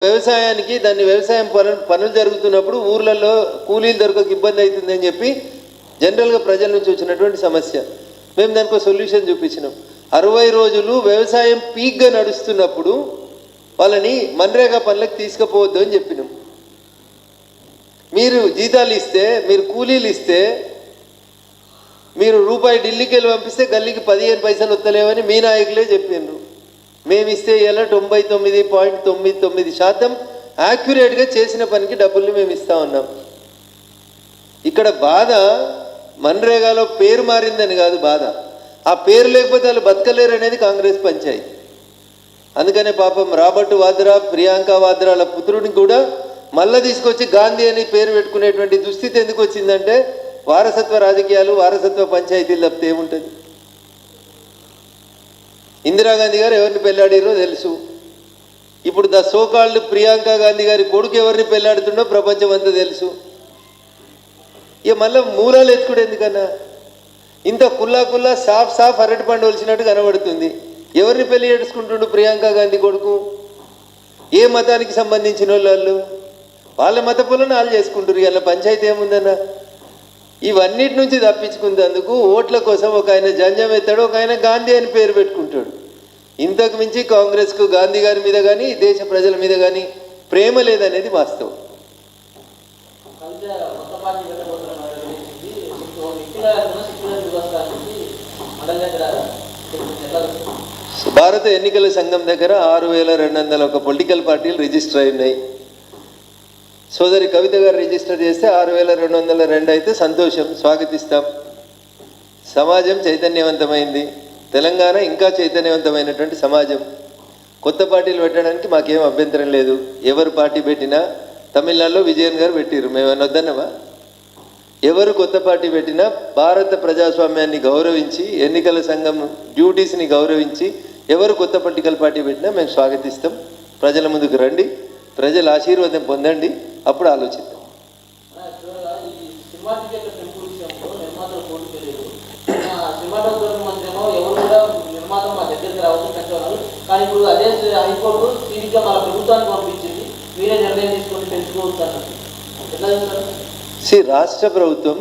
వ్యవసాయానికి దాన్ని వ్యవసాయం పనులు జరుగుతున్నప్పుడు ఊర్లలో కూలీలు దొరకక ఇబ్బంది అవుతుందని చెప్పి జనరల్గా ప్రజల నుంచి వచ్చినటువంటి సమస్య. మేము దానికి ఒక సొల్యూషన్ చూపించినాం. 60 రోజులు వ్యవసాయం పీక్గా నడుస్తున్నప్పుడు వాళ్ళని మన్రేగా పనులకు తీసుకుపోవద్దు అని చెప్పినాం. మీరు జీతాలు ఇస్తే, మీరు కూలీలు ఇస్తే, మీరు రూపాయి ఢిల్లీకి వెళ్ళి పంపిస్తే గల్లీకి 15 పైసలు వస్తలేవని మీ నాయకులే చెప్పినారు. మేము ఇస్తే ఇలా 99.99% యాక్యురేట్గా చేసిన పనికి డబ్బుల్ని మేము ఇస్తా ఉన్నాం. ఇక్కడ బాధ మన్రేగాలో పేరు మారిందని కాదు బాధ, ఆ పేరు లేకపోతే వాళ్ళు బతకలేరు అనేది కాంగ్రెస్ పంచాయతీ. అందుకనే పాపం రాబర్ట్ వాద్రా, ప్రియాంక వాద్రాల పుత్రుడిని కూడా మళ్ళీ తీసుకొచ్చి గాంధీ అని పేరు పెట్టుకునేటువంటి దుస్థితి ఎందుకు వచ్చిందంటే వారసత్వ రాజకీయాలు, వారసత్వ పంచాయతీలు తప్పితే ఏముంటుంది. ఇందిరాగాంధీ గారు ఎవరిని పెళ్ళాడిరో తెలుసు. ఇప్పుడు ద సోకాల్డ్ ప్రియాంక గాంధీ గారి కొడుకు ఎవరిని పెళ్ళాడుతుండో ప్రపంచం అంతా తెలుసు. ఇక మళ్ళీ మూలాలు ఎత్తుకుడు ఎందుకన్నా? ఇంత కుల్లా సాఫ్ అరటి పండు వలిసినట్టు కనబడుతుంది. ఎవరిని పెళ్లి చేసుకుంటుండు ప్రియాంక గాంధీ కొడుకు? ఏ మతానికి సంబంధించిన వాళ్ళు? వాళ్ళ మత పులను వాళ్ళు చేసుకుంటారు. ఇలా పంచాయతీ ఏముందన్నా? ఇవన్నిటి నుంచి తప్పించుకునేందుకు ఓట్ల కోసం ఒక ఆయన జంజం ఎత్తాడు, ఒక ఆయన గాంధీ అని పేరు పెట్టుకుంటాడు. ఇంతకు మించి కాంగ్రెస్కు గాంధీ గారి మీద కానీ దేశ ప్రజల మీద కానీ ప్రేమ లేదనేది వాస్తవం. భారత ఎన్నికల సంఘం దగ్గర 6201 పొలిటికల్ పార్టీలు రిజిస్టర్ అయినాయి. సోదరి కవిత గారు రిజిస్టర్ చేస్తే 6202 అయితే సంతోషం, స్వాగతిస్తాం. సమాజం చైతన్యవంతమైంది. తెలంగాణ ఇంకా చైతన్యవంతమైనటువంటి సమాజం. కొత్త పార్టీలు పెట్టడానికి మాకేం అభ్యంతరం లేదు. ఎవరు పార్టీ పెట్టినా, తమిళనాడులో విజయన్ గారు పెట్టిరు, మేము వద్దన్నమా? ఎవరు కొత్త పార్టీ పెట్టినా భారత ప్రజాస్వామ్యాన్ని గౌరవించి, ఎన్నికల సంఘం డ్యూటీస్ని గౌరవించి ఎవరు కొత్త పొలిటికల్ పార్టీ పెట్టినా మేము స్వాగతిస్తాం. ప్రజల ముందుకు రండి, ప్రజల ఆశీర్వాదం పొందండి, అప్పుడు ఆలోచిద్దాం. రాష్ట్ర ప్రభుత్వం